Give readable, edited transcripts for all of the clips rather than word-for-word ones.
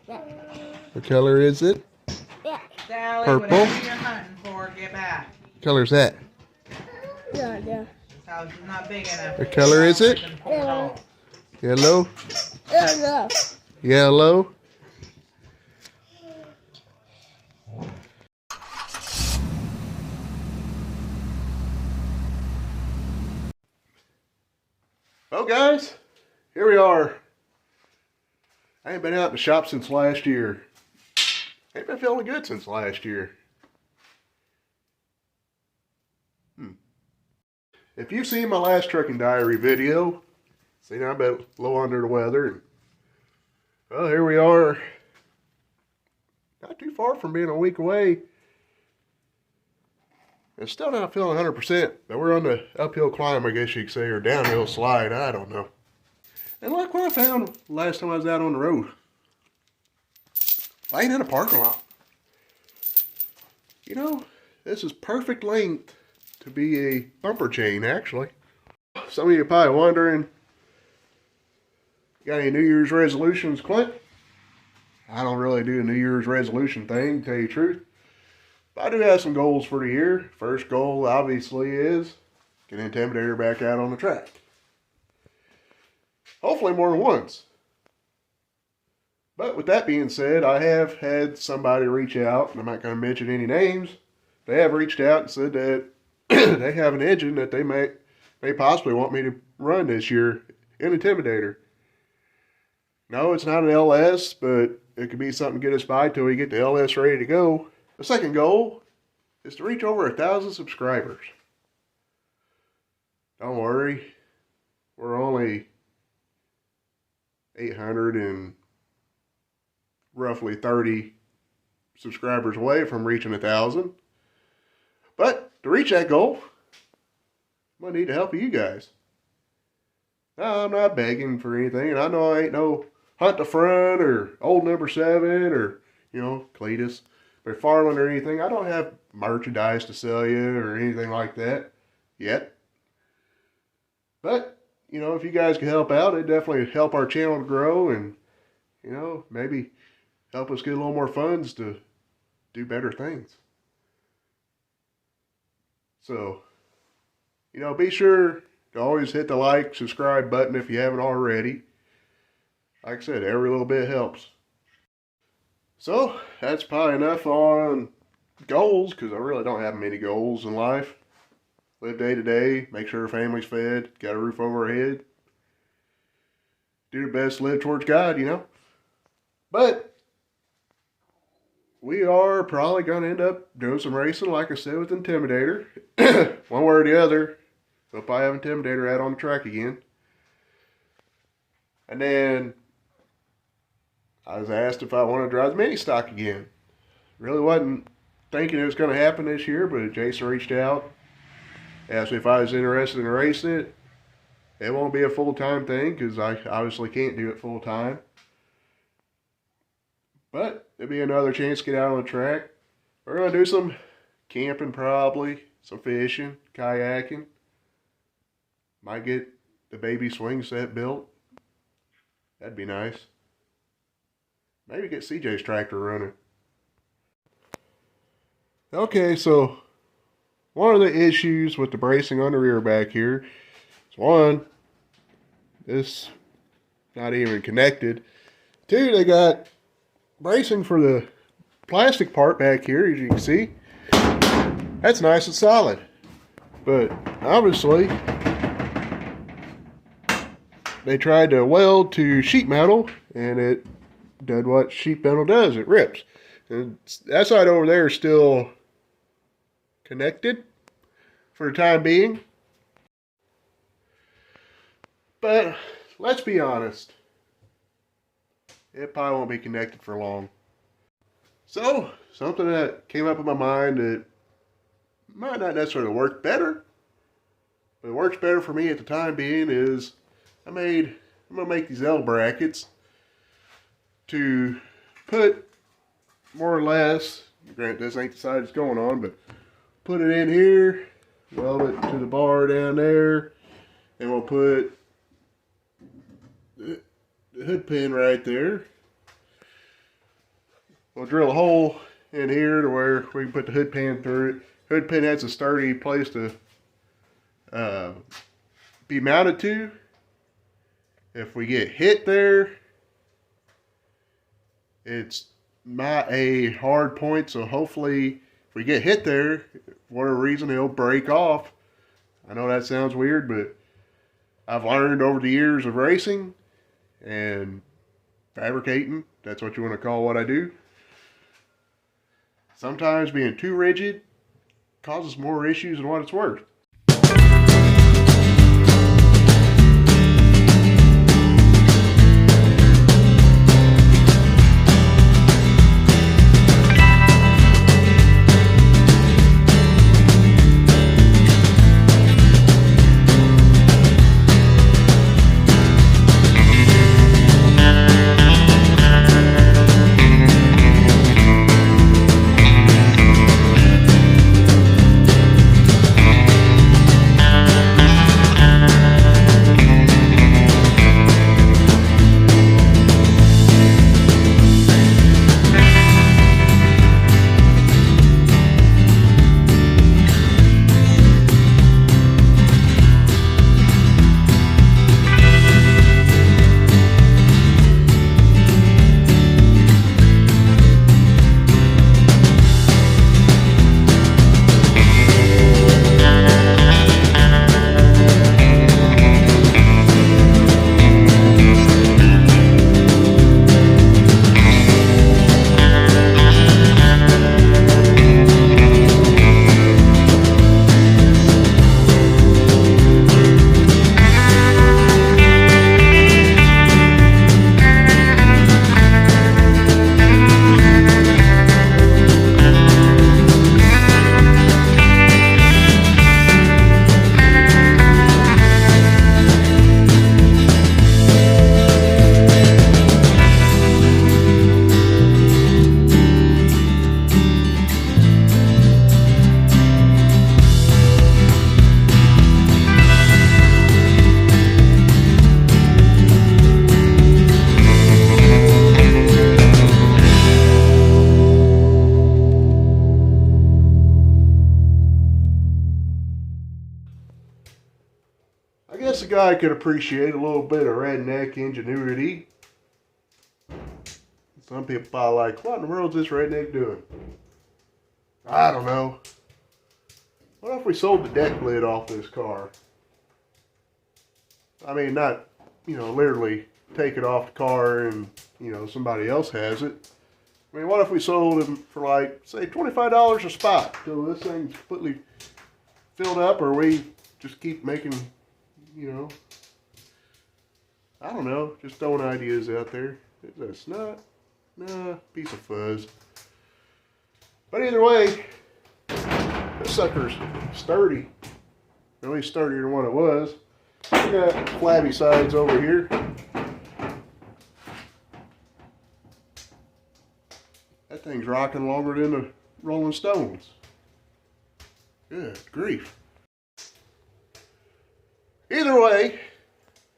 What color is it? Sally, Purple. whatever you're hunting for, get back. What color is that? This house is not big enough. What color is it? Yellow? Yellow? Well, guys, here we are. I ain't been out in the shop since last year. Ain't been feeling good since last year. If you've seen my last trucking diary video, see now I'm a little under the weather. Well, here we are. Not too far from being a week away. And still not feeling 100%, but we're on the uphill climb, I guess you could say, or downhill slide, I don't know. And look what I found last time I was out on the road. Laying in a parking lot. You know, this is perfect length to be a bumper chain, actually. Some of you are probably wondering, got any New Year's resolutions, Clint? I don't really do a New Year's resolution thing, to tell you the truth. But I do have some goals for the year. First goal, obviously, is get Intimidator back out on the track. Hopefully more than once. But with that being said, I have had somebody reach out, and I'm not going to mention any names. They have reached out and said that they have an engine that they may possibly want me to run this year in Intimidator. No, it's not an LS, but it could be something to get us by till we get the LS ready to go. The second goal is to reach over 1,000 subscribers. Don't worry, we're only 800 and roughly 30 subscribers away from reaching 1,000. But to reach that goal, I'm gonna need the help of you guys. Now, I'm not begging for anything, and I know I ain't no Hunt the Front or Old Number 7 or, you know, Cletus, McFarland or anything. I don't have merchandise to sell you or anything like that yet. But, you know, if you guys can help out, it'd definitely help our channel to grow and, you know, maybe help us get a little more funds to do better things. So, you know, be sure to always hit the like, subscribe button if you haven't already. Like I said, every little bit helps. So, that's probably enough on goals, because I really don't have many goals in life. Live day to day, make sure our family's fed, got a roof over our head. Do the best to live towards God, you know. But we are probably going to end up doing some racing, like I said, with Intimidator. One way or the other, we'll probably have Intimidator out on the track again. And then I was asked if I wanted to drive the mini stock again. Really wasn't thinking it was going to happen this year, but Jason reached out, asked me if I was interested in racing it. It won't be a full-time thing because I obviously can't do it full-time. But it'll be another chance to get out on the track. We're going to do some camping probably, some fishing, kayaking. Might get the baby swing set built. That'd be nice. Maybe get CJ's tractor running. Okay, so one of the issues with the bracing on the rear back here is, one, this not even connected. Two, they got bracing for the plastic part back here, as you can see. That's nice and solid. But obviously, they tried to weld to sheet metal, and it did what sheet metal does, it rips. And that side over there is still connected for the time being. But let's be honest, it probably won't be connected for long. So, something that came up in my mind that might not necessarily work better, but it works better for me at the time being, is I'm going to make these L brackets to put more or less, granted this ain't the side it's going on, but put it in here, weld it to the bar down there, and we'll put the hood pin right there. we'll drill a hole in here to where we can put the hood pan through it. Hood pan has a sturdy place to be mounted to. If we get hit there, it's not a hard point, so hopefully if we get hit there, for whatever reason, it'll break off. I know that sounds weird, but I've learned over the years of racing and fabricating, that's what you want to call what I do. Sometimes being too rigid causes more issues than what it's worth. I guess a guy could appreciate a little bit of redneck ingenuity. Some people probably like, what in the world is this redneck doing? I don't know. What if we sold the deck lid off this car? I mean, not, literally take it off the car and, somebody else has it. I mean, what if we sold them for like, say, $25 a spot till this thing's completely filled up, or we just keep making, I don't know, just throwing ideas out there. Is that a snot? Nah, piece of fuzz. But either way, this sucker's sturdy. At least sturdier than what it was. We got flabby sides over here. That thing's rocking longer than the Rolling Stones. Good grief. Either way,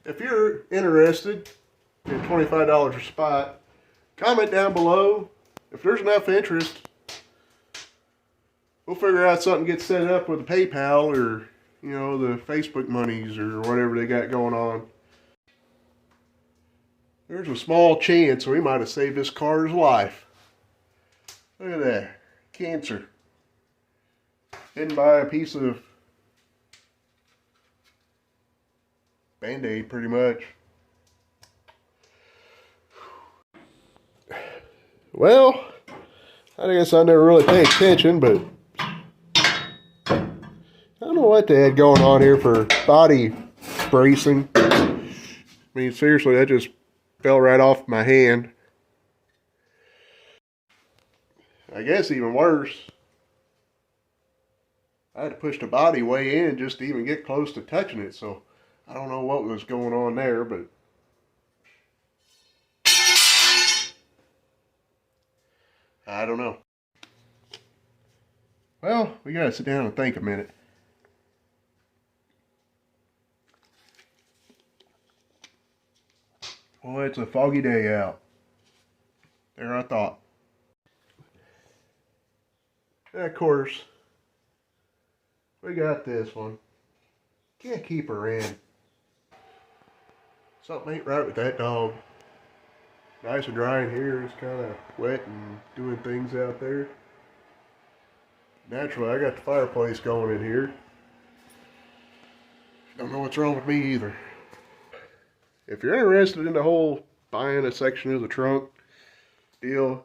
if you're interested in $25 a spot, comment down below. If there's enough interest, we'll figure out something, get set up with a PayPal or, the Facebook monies or whatever they got going on. There's a small chance we might have saved this car's life. Look at that. Cancer. Hidden by a piece of Band-Aid, pretty much. Well, I guess I never really paid attention, but I don't know what they had going on here for body bracing. I mean, seriously, that just fell right off my hand. I guess even worse, I had to push the body way in just to even get close to touching it, so I don't know what was going on there, but I don't know. Well, we gotta sit down and think a minute. Well, it's a foggy day out. There I thought. And of course, we got this one. Can't keep her in. Something ain't right with that dog. Nice and dry in here. It's kind of wet and doing things out there. Naturally, I got the fireplace going in here. Don't know what's wrong with me either. If you're interested in the whole buying a section of the trunk deal,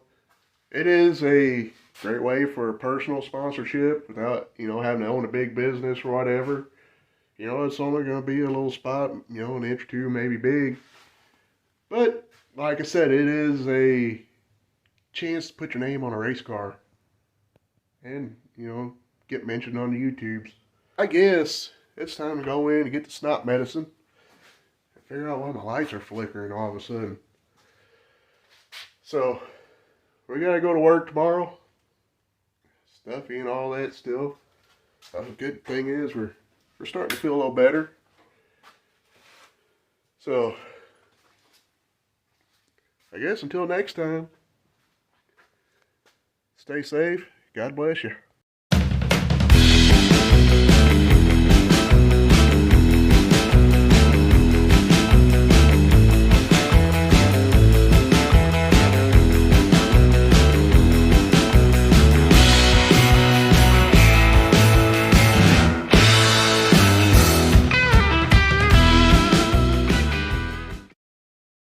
it is a great way for personal sponsorship without, having to own a big business or whatever. It's only going to be a little spot, an inch or two, maybe big. But, like I said, it is a chance to put your name on a race car. And, get mentioned on the YouTubes. I guess it's time to go in and get the snot medicine. And figure out why my lights are flickering all of a sudden. So, we gotta go to work tomorrow. Stuffy and all that still. The good thing is we're starting to feel a little better. So, I guess until next time, stay safe. God bless you.